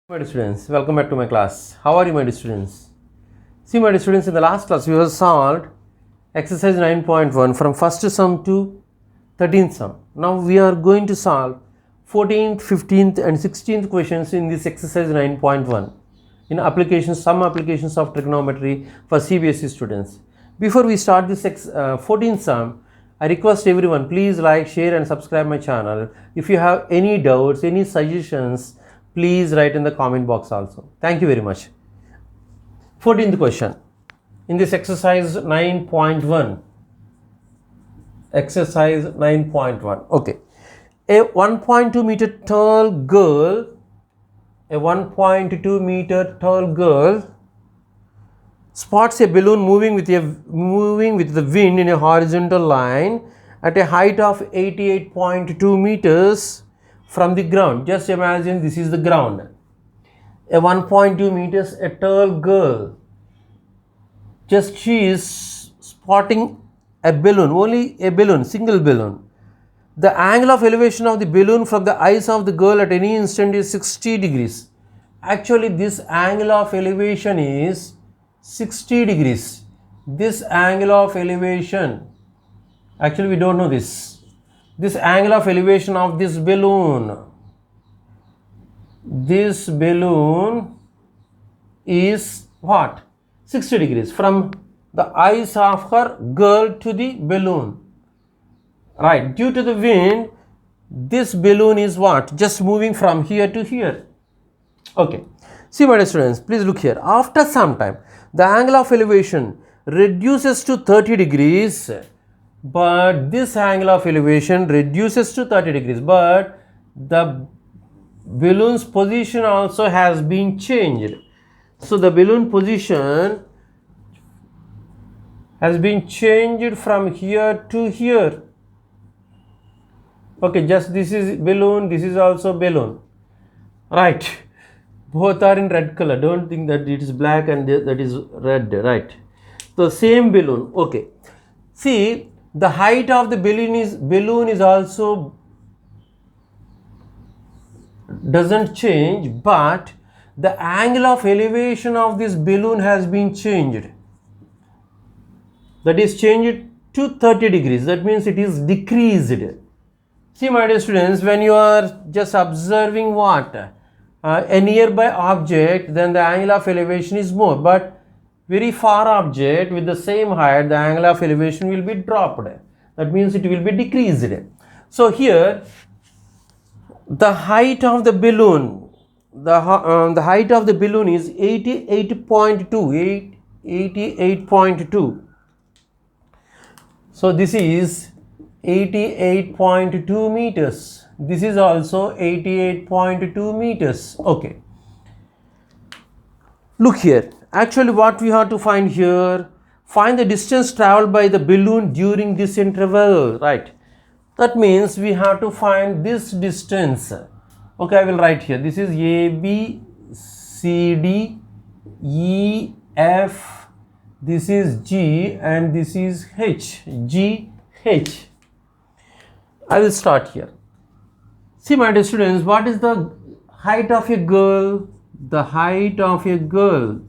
My dear students, welcome back to my class. How are you, my dear students? See, my dear students, in the last class we have solved exercise 9.1 from first sum to 13th sum. Now we are going to solve 14th, 15th and 16th questions in this exercise 9.1 in applications, some applications of trigonometry for CBSE students. Before we start this 14th sum, I request everyone, please like, share and subscribe my channel. If you have any doubts, any suggestions, please write in the comment box also. Thank you very much. 14th question. In this exercise 9.1. Exercise 9.1. Okay. A 1.2 meter tall girl, spots a balloon moving with the wind in a horizontal line at a height of 88.2 meters from the ground. Just imagine this is the ground. A 1.2 meters, a tall girl. Just she is spotting a balloon, only a balloon, single balloon. The angle of elevation of the balloon from the eyes of the girl at any instant is 60 degrees. Actually, this angle of elevation is 60 degrees. This angle of elevation, actually we don't know this. This angle of elevation of this balloon is what? 60 degrees from the eyes of her girl to the balloon. Right, due to the wind, this balloon is what? Just moving from here to here. Okay, see my dear students, please look here. After some time, the angle of elevation reduces to 30 degrees. But this angle of elevation reduces to 30 degrees, but the balloon's position also has been changed. So the balloon position has been changed from here to here. Okay, just this is balloon, this is also balloon. Right, both are in red color. Don't think that it is black and that is red, right? So same balloon. Okay, see, the height of the balloon is also doesn't change, but the angle of elevation of this balloon has been changed. That is changed to 30 degrees. That means it is decreased. See my dear students, when you are just observing what? A nearby object, then the angle of elevation is more, but very far object with the same height, the angle of elevation will be dropped. That means it will be decreased. So here, the height of the balloon, the height of the balloon is 88.2. So this is 88.2 meters. This is also 88.2 meters. Okay. Look here. Actually, what we have to find here, find the distance traveled by the balloon during this interval, right? That means we have to find this distance. Okay, I will write here. This is A, B, C, D, E, F, this is G and this is H, G, H. I will start here. See my dear students, what is the height of a girl? The height of a girl.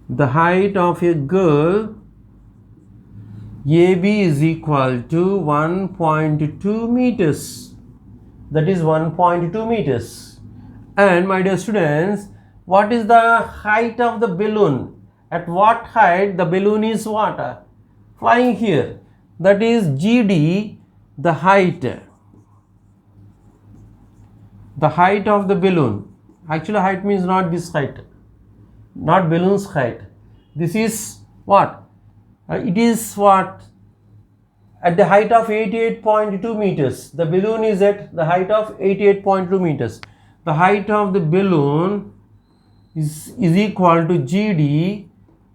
The height of a girl AB is equal to 1.2 meters. That is 1.2 meters. And my dear students, what is the height of the balloon? At what height the balloon is what? Flying here. That is GD, the height. The height of the balloon. Actually, height means not this height. Not balloon's height. This is what? It is what? At the height of 88.2 meters. The balloon is at the height of 88.2 meters. The height of the balloon is equal to GD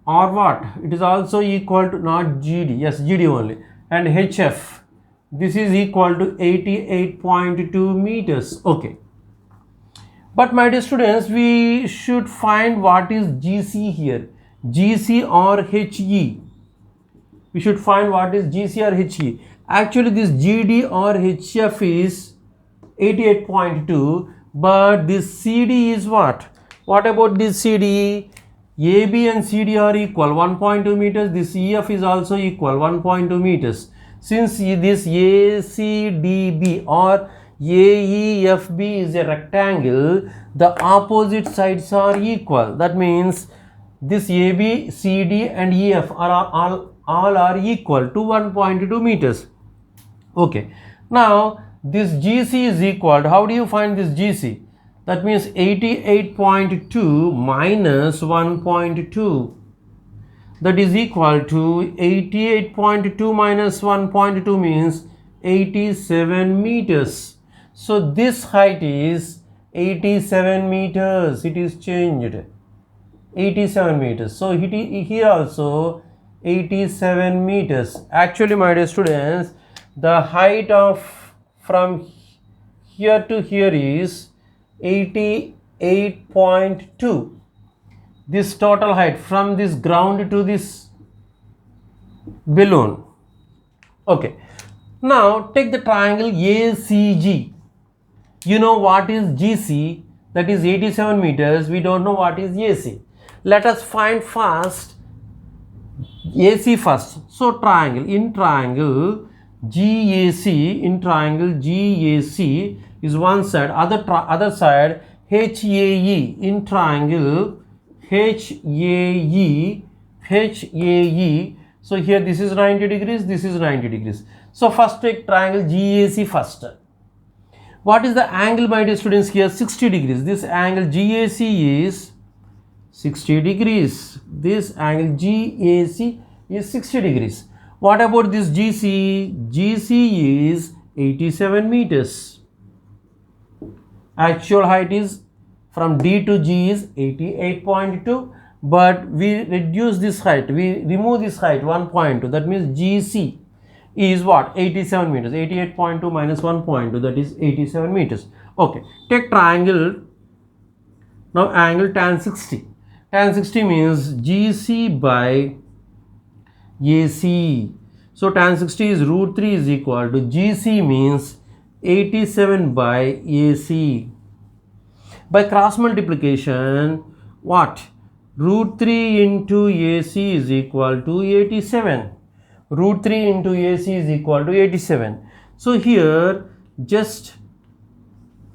or what? It is also equal to not GD. Yes, GD only. And HF. This is equal to 88.2 meters. Okay. But my dear students, we should find what is GC here. GC or HE. We should find what is GC or HE. Actually, this GD or HF is 88.2, but this CD is what? What about this CD? AB and CD are equal 1.2 meters. This EF is also equal 1.2 meters. Since this ACDB or AEFB is a rectangle, the opposite sides are equal. That means this AB, CD and EF are all are equal to 1.2 meters. Okay. Now this GC is equal to, how do you find this GC? That means 88.2 minus 1.2. That is equal to 88.2 minus 1.2 means 87 meters. So this height is 87 meters. It is changed. 87 meters. So here also 87 meters. Actually, my dear students, the height of from here to here is 88.2. This total height from this ground to this balloon. Okay. Now take the triangle ACG. You know what is GC? That is 87 meters. We don't know what is AC. Let us find first AC first. So triangle, in triangle GAC, in triangle GAC is one side, other side HAE, in triangle HAE. So here this is 90 degrees, this is 90 degrees. So first take triangle GAC first. What is the angle, my dear students, here? 60 degrees. This angle GAC is 60 degrees. This angle GAC is 60 degrees. What about this GC? GC is 87 meters. Actual height is from D to G is 88.2, but we reduce this height, we remove this height 1.2, that means GC is what? 87 meters. 88.2 minus 1.2, that is 87 meters. Okay, take triangle, now angle tan 60. Tan 60 means GC by AC. So tan 60 is root 3 is equal to GC means 87 by AC. By cross multiplication, what? Root 3 into AC is equal to 87. Root 3 into AC is equal to 87. So here just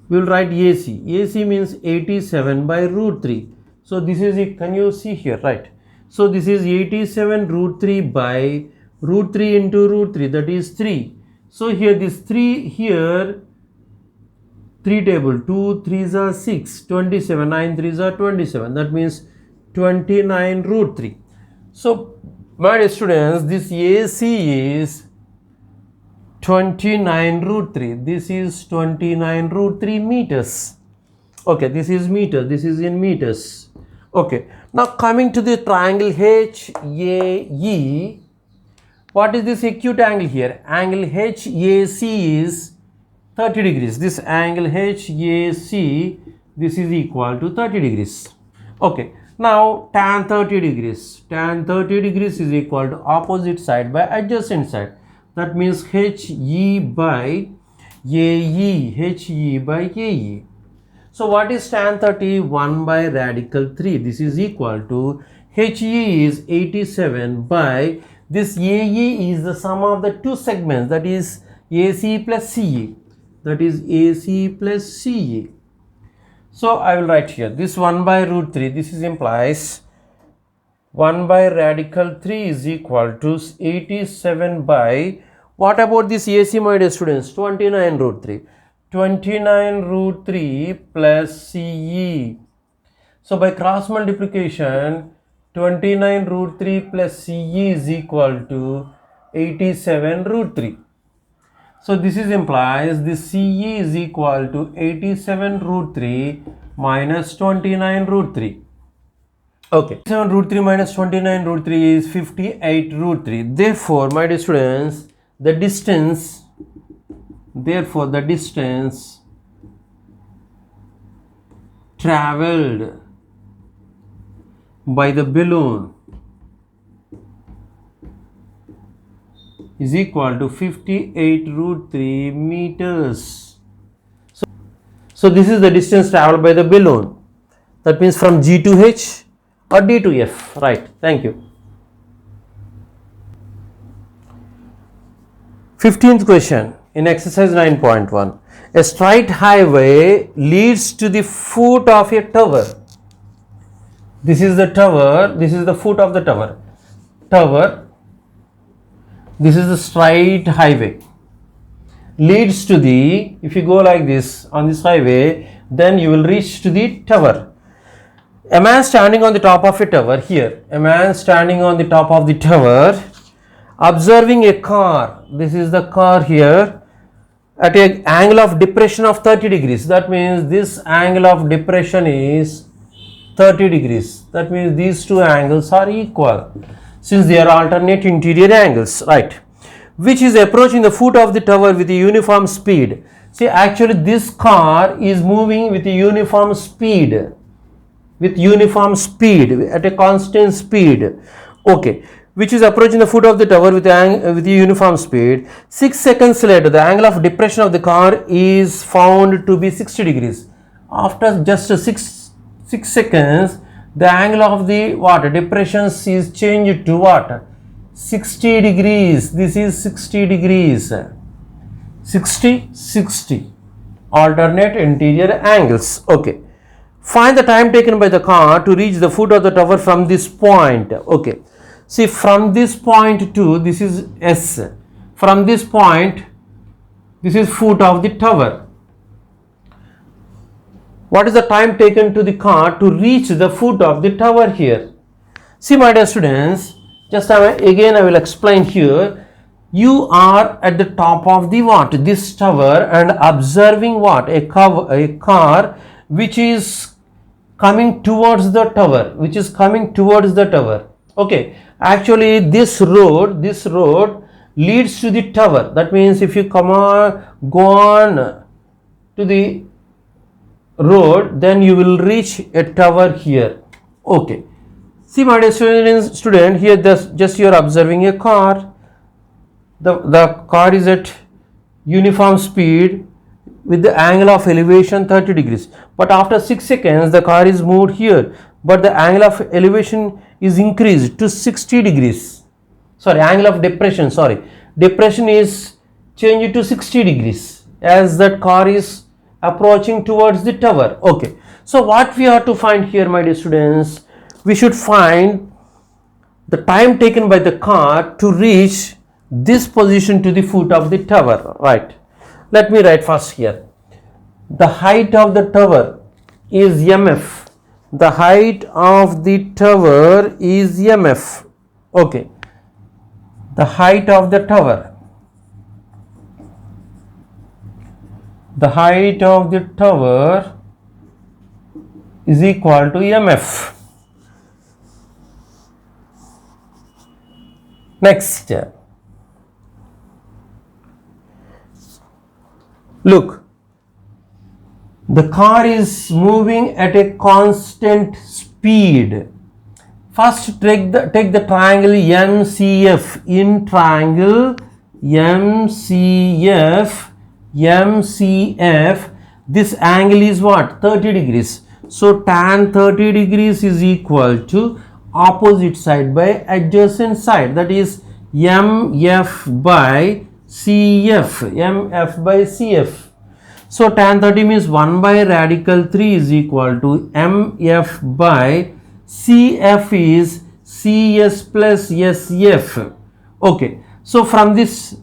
we will write AC. AC means 87 by root 3. So this is it. Can you see here, right? So this is 87 root 3 by root 3 into root 3, that is 3. So here this 3 here, 3 table, 2 3s are 6, 27, 9 3s are 27, that means 29 root 3. So my dear students, this AC is 29 root 3. This is 29 root 3 meters. Okay, this is meters, this is in meters. Okay, now coming to the triangle HAE, what is this acute angle here? Angle HAC is 30 degrees. This angle HAC, this is equal to 30 degrees. Okay, now tan 30 degrees. Tan 30 degrees is equal to opposite side by adjacent side. That means HE by AE. HE by AE. So what is tan 30? 1 by radical 3. This is equal to HE is 87 by this AE is the sum of the two segments, that is AC plus CE. That is AC plus CE. So I will write here this 1 by root 3. This is implies 1 by radical 3 is equal to 87 by, what about this AC, my dear students? 29 root 3. 29 root 3 plus CE. So by cross multiplication, 29 root 3 plus CE is equal to 87 root 3. So this is implies this CE is equal to 87 root 3 minus 29 root 3. Okay, 7 root 3 minus 29 root 3 is 58 root 3. Therefore, my dear students, the distance, traveled by the balloon is equal to 58 root 3 meters. So this is the distance traveled by the balloon. That means from G to H or D to F. Right. Thank you. 15th question in exercise 9.1. A straight highway leads to the foot of a tower. This is the tower. This is the foot of the tower. Tower. This is the straight highway. Leads to the, if you go like this on this highway, then you will reach to the tower. A man standing on the top of a tower here. A man standing on the top of the tower, observing a car. This is the car here at an angle of depression of 30 degrees. That means this angle of depression is 30 degrees. That means these two angles are equal since they are alternate interior angles, right? Which is approaching the foot of the tower with a uniform speed. See, actually this car is moving with a uniform speed. At a constant speed. Okay. Which is approaching the foot of the tower with a uniform speed. 6 seconds later, the angle of depression of the car is found to be 60 degrees. After just 6 seconds, the angle of the depression is changed to what? 60 degrees. This is 60 degrees. 60. Alternate interior angles. Okay. Find the time taken by the car to reach the foot of the tower from this point. Okay. See, from this point to, this is S. From this point, this is foot of the tower. What is the time taken to the car to reach the foot of the tower here? See, my dear students, just again I will explain here. You are at the top of the this tower and observing a car which is coming towards the tower. Okay. Actually, this road leads to the tower. That means if you go on to the road, then you will reach a tower here. Okay. See, my dear student, here just you are observing a car. The car is at uniform speed with the angle of elevation 30 degrees. But after 6 seconds, the car is moved here. But the angle of elevation is increased to 60 degrees. Angle of depression. Depression is changed to 60 degrees as that car is approaching towards the tower. Okay. So what we have to find here, my dear students, we should find the time taken by the car to reach this position to the foot of the tower. Right. Let me write first here. The height of the tower is MF. The height of the tower is MF. Okay. The height of the tower. The height of the tower is equal to MF. Next. Look. The car is moving at a constant speed. First, take the triangle MCF. In triangle MCF, this angle is what? 30 degrees. So, tan 30 degrees is equal to opposite side by adjacent side. That is MF by CF. So, tan 30 means 1 by radical 3 is equal to MF by CF is CS plus SF. Okay. So, from this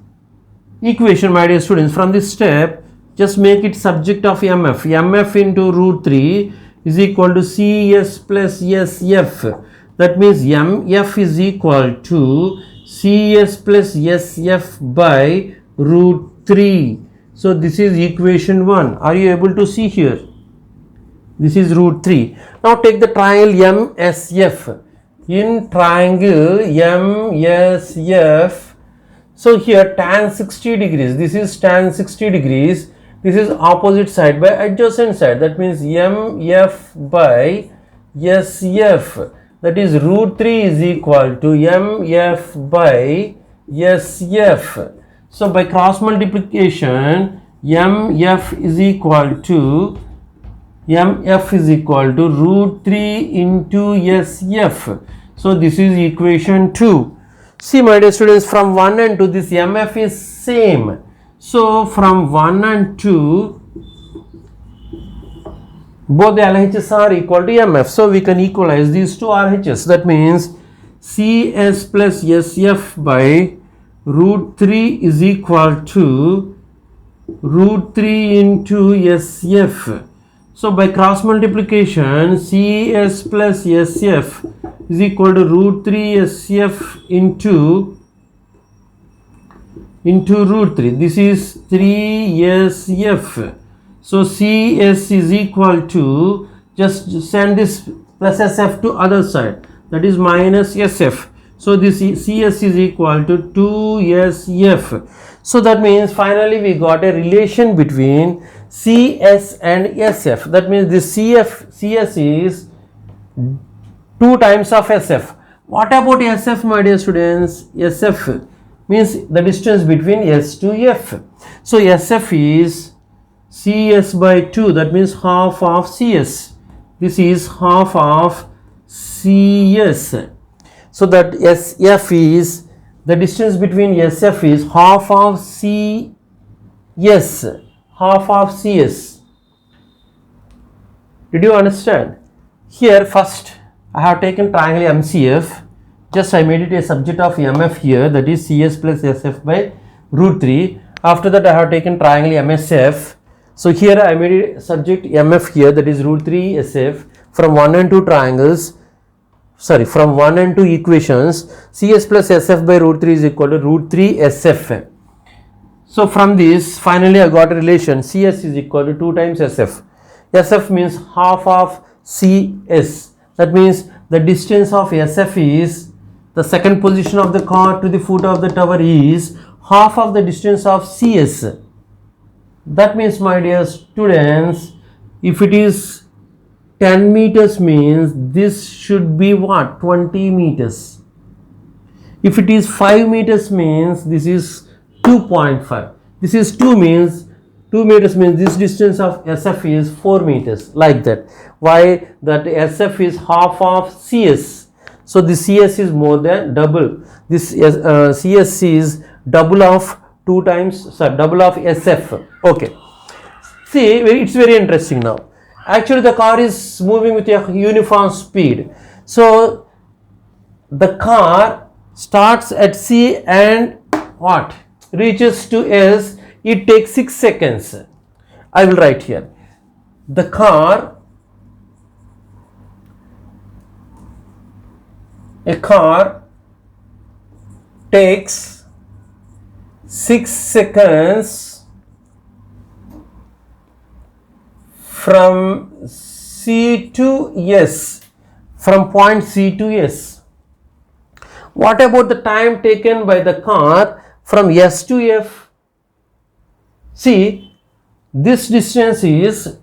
equation, my dear students, from this step, just make it subject of MF. MF into root 3 is equal to CS plus SF. That means MF is equal to CS plus SF by root 3. So, this is equation 1. Are you able to see here? This is root 3. Now, take the triangle MSF. In triangle MSF, so here tan 60 degrees. This is tan 60 degrees. This is opposite side by adjacent side. That means MF by SF. That is root 3 is equal to MF by SF. So, by cross multiplication, MF is equal to MF is equal to root 3 into SF. So this is equation 2. See my dear students, from 1 and 2 this MF is same. So from 1 and 2 both the LHS are equal to MF. So we can equalize these two RHS. That means CS plus SF by root 3 is equal to root 3 into SF. So by cross multiplication, CS plus SF is equal to root 3 SF into root 3. This is 3 SF. So CS is equal to, just send this plus SF to other side, that is minus SF. So this CS is equal to 2SF. So that means finally we got a relation between CS and SF. That means this CS is 2 times of SF. What about SF, my dear students? SF means the distance between S to F. So SF is CS by 2, that means half of CS. This is half of CS. So that SF is, the distance between SF is half of CS. Half of CS. Did you understand? Here first I have taken triangle MCF. Just I made it a subject of MF here, that is CS plus SF by root 3. After that I have taken triangle MSF. So here I made it subject MF here, that is root 3 SF. From 1 and 2 triangles, sorry, from 1 and 2 equations, CS plus SF by root 3 is equal to root 3 SF. So from this finally I got a relation, CS is equal to 2 times SF. SF means half of CS. That means the distance of SF is, the second position of the car to the foot of the tower is half of the distance of CS. That means, my dear students, if it is 10 meters means this should be what? 20 meters. If it is 5 meters means this is 2.5. This is 2 means 2 meters means this distance of SF is 4 meters, like that. Why? That SF is half of CS. So this CS is more than double. This CS is double of 2 times, sorry, double of SF. Okay. See, it's very interesting now. Actually the car is moving with a uniform speed. So the car starts at C and what? Reaches to S. It takes 6 seconds. I will write here. The a car takes 6 seconds from C to S, from point C to S. What about the time taken by the car from S to F? See, this distance is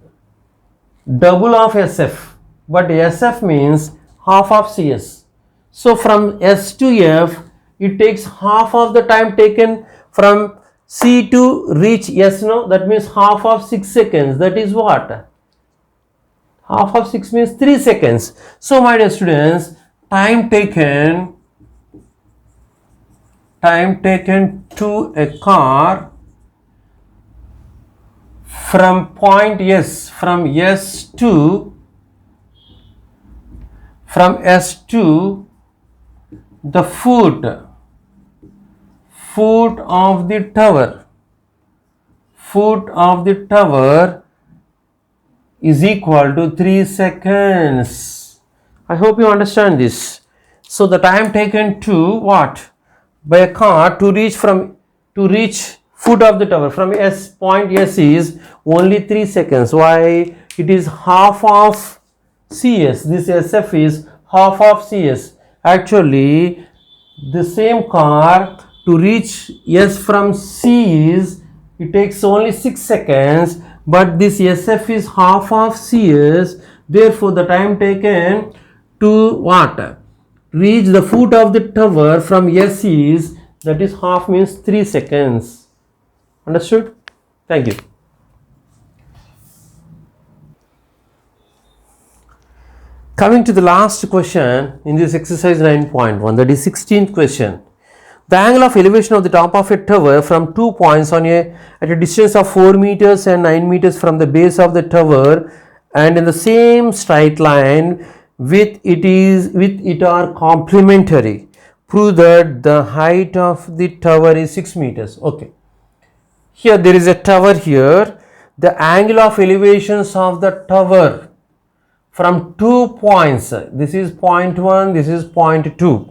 double of SF, but SF means half of CS. So from S to F, it takes half of the time taken from C to reach S. No, that means half of 6 seconds. That is what? Half of 6 means 3 seconds. So my dear students, time taken to a car from point S, from S to the foot of the tower is equal to 3 seconds. I hope you understand this. So the time taken to what? By a car to reach foot of the tower from point S is only 3 seconds. Why? It is half of CS. This SF is half of CS. Actually, the same car to reach S from C is, it takes only 6 seconds, but this SF is half of CS. Therefore, the time taken to what? Reach the foot of the tower from S is, that is half means 3 seconds. Understood? Thank you. Coming to the last question in this exercise 9.1, that is 16th question. The angle of elevation of the top of a tower from 2 points at a distance of 4 meters and 9 meters from the base of the tower and in the same straight line with it are complementary. Prove that the height of the tower is 6 meters. Okay. Here there is a tower here. The angle of elevations of the tower from 2 points, this is point 1, this is point 2.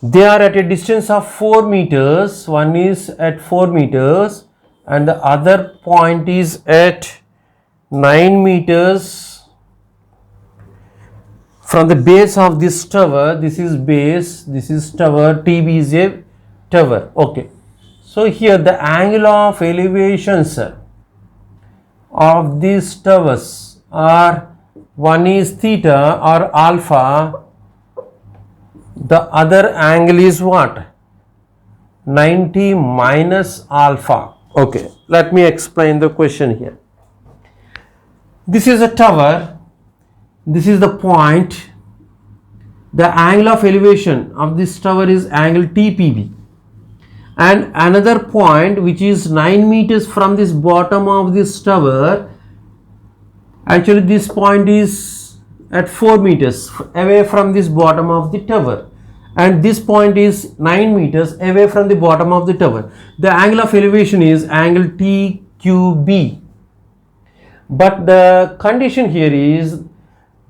They are at a distance of 4 meters. One is at 4 meters and the other point is at 9 meters from the base of this tower. This is base, this is tower, TB is a tower. Okay. So here the angle of elevations of these towers are, one is theta or alpha, the other angle is what? 90 minus alpha. Okay, let me explain the question here. This is a tower, this is the point. The angle of elevation of this tower is angle TPB. And another point which is 9 meters from this bottom of this tower, actually this point is at 4 meters away from this bottom of the tower and this point is 9 meters away from the bottom of the tower. The angle of elevation is angle TQB. But the condition here is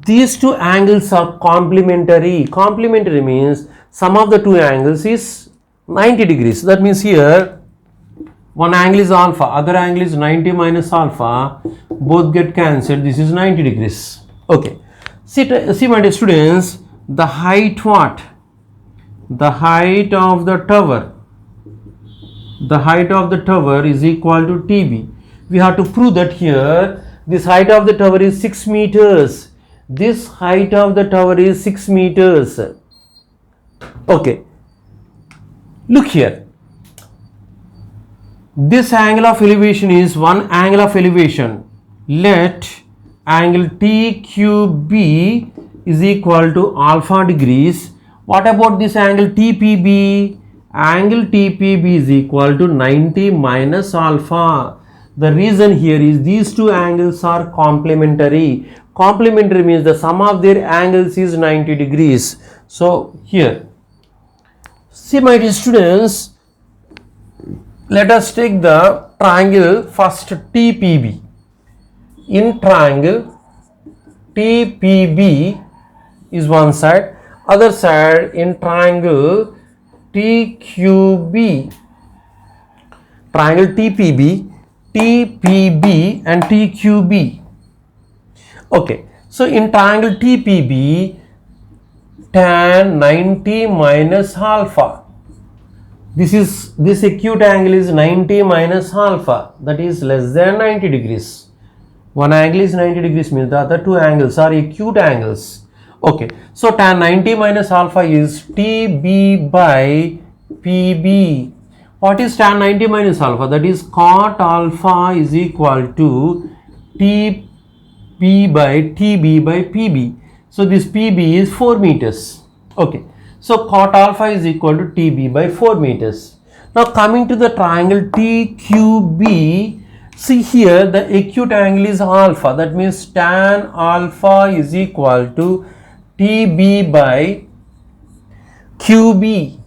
these two angles are complementary. Complementary means sum of the two angles is 90 degrees. That means here one angle is alpha, other angle is 90 minus alpha, both get cancelled. This is 90 degrees. Okay. See my dear students, the height what? The height of the tower. The height of the tower is equal to TB. We have to prove that here this height of the tower is 6 meters. This height of the tower is 6 meters. Okay. Look here. This angle of elevation is one angle of elevation. Let angle TQB is equal to alpha degrees. What about this angle TPB? Angle TPB is equal to 90 minus alpha. The reason here is these two angles are complementary. Complementary means the sum of their angles is 90 degrees. So here, see my dear students, let us take the triangle first TPB. In triangle TPB is one side, other side in triangle TQB. Triangle TPB, TPB and TQB. Okay, so in triangle TPB, tan 90 minus alpha. This acute angle is 90 minus alpha, that is less than 90 degrees. One angle is 90 degrees means the other two angles are acute angles. Okay, so tan 90 minus alpha is TB by PB. What is tan 90 minus alpha? That is cot alpha is equal to TP by TB by PB. So this PB is 4 meters. Okay, so cot alpha is equal to TB by 4 meters. Now coming to the triangle TQB, see here the acute angle is alpha. That means tan alpha is equal to TB by QB.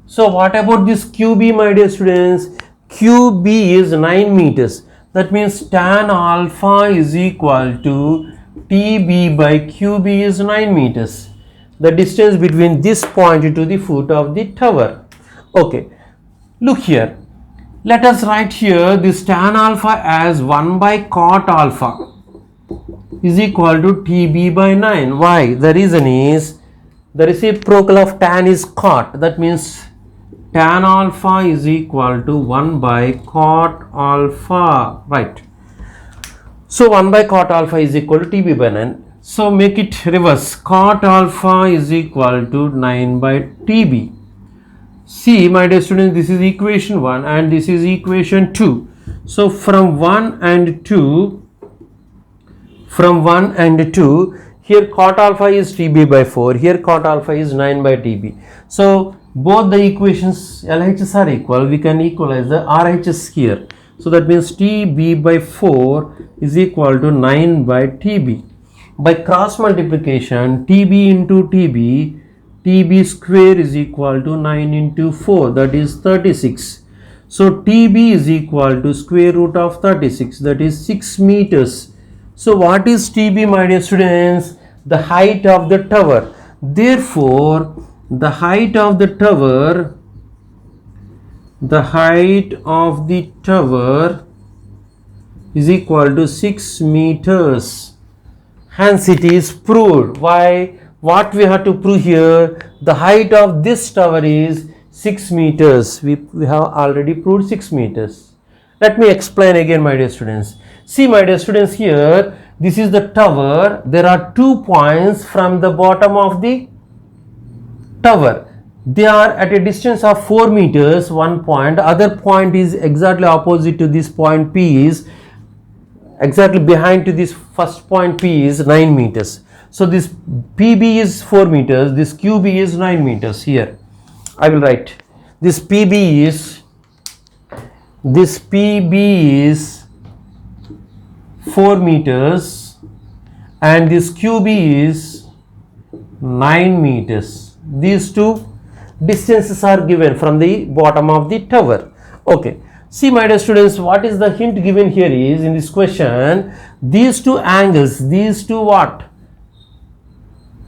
So what about this QB, my dear students? QB is 9 meters. That means tan alpha is equal to TB by QB is 9 meters. The distance between this point to the foot of the tower. Okay, look here. Let us write here this tan alpha as 1 by cot alpha is equal to TB by 9. Why? The reason is the reciprocal of tan is cot. That means tan alpha is equal to 1 by cot alpha, right? So 1 by cot alpha is equal to TB by 9. So make it reverse. Cot alpha is equal to 9 by TB. See my dear students, this is equation 1 and this is equation 2. So from 1 and 2, Here cot alpha is TB by 4. Here cot alpha is 9 by TB. So both the equations LHS are equal. We can equalize the RHS here. So that means TB by 4 is equal to 9 by TB. By cross multiplication, TB into TB, TB square is equal to 9 into 4, that is 36. So TB is equal to square root of 36, that is 6 meters. So what is TB, my dear students? The height of the tower. Therefore, the height of the tower is equal to 6 meters. Hence it is proved. Why? What we have to prove here? The height of this tower is 6 meters. We have already proved 6 meters. Let me explain again, my dear students. See, my dear students, here this is the tower. There are 2 points from the bottom of the tower. They are at a distance of 4 meters. One point, other point is exactly opposite to this point P, is exactly behind to this first point P is 9 meters. So this PB is 4 meters, this QB is 9 meters. Here I will write this PB is 4 meters and this QB is 9 meters. These two distances are given from the bottom of the tower. Okay. See, my dear students, what is the hint given here is, in this question, these two angles, these two what?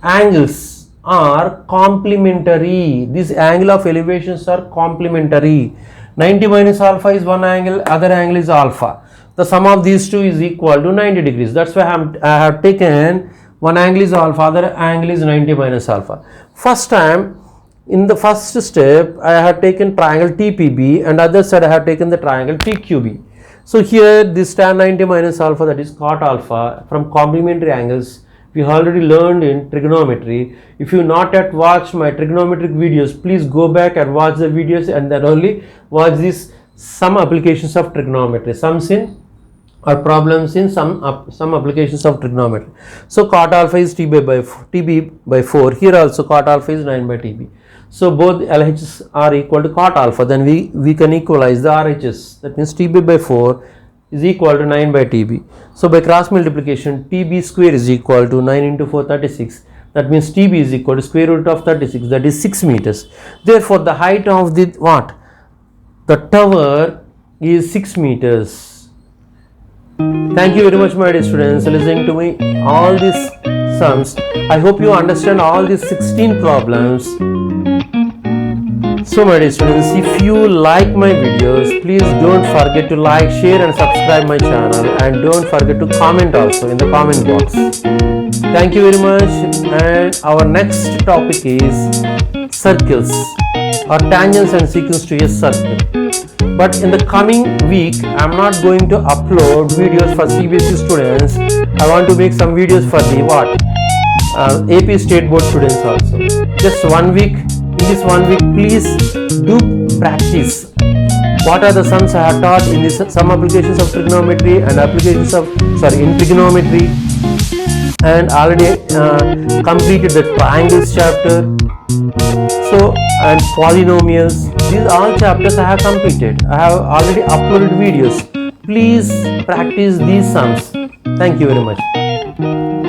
Angles are complementary. This angle of elevations are complementary. 90 minus alpha is one angle, other angle is alpha. The sum of these two is equal to 90 degrees. That's why I have taken one angle is alpha, other angle is 90 minus alpha. First time, in the first step, I have taken triangle TPB and other side I have taken the triangle TQB. So here this tan 90 minus alpha, that is cot alpha, from complementary angles we already learned in trigonometry. If you not yet watched my trigonometric videos, please go back and watch the videos and then only watch this some applications of trigonometry, sums in or problems in some applications of trigonometry. So cot alpha is TB by 4. Here also cot alpha is 9 by TB. So both LHS are equal to cot alpha. Then we can equalize the RHS. That means TB by 4 is equal to 9 by TB. So by cross multiplication, TB square is equal to 9 into 4, 36. That means TB is equal to square root of 36. That is 6 meters. Therefore, the height of the what? The tower is 6 meters. Thank you very much, my dear students, listening to me all these sums. I hope you understand all these 16 problems. So my dear students, if you like my videos, please don't forget to like, share and subscribe my channel, and don't forget to comment also in the comment box. Thank you very much. And our next topic is circles or tangents and secants to a circle. But in the coming week, I am not going to upload videos for CBSE students. I want to make some videos for the what? AP State Board students also. Just 1 week. In this 1 week, please do practice. What are the sums I have taught in this some applications of trigonometry and applications of in trigonometry, and already completed the triangles chapter. So and polynomials, these all chapters I have completed. I have already uploaded videos. Please practice these sums. Thank you very much.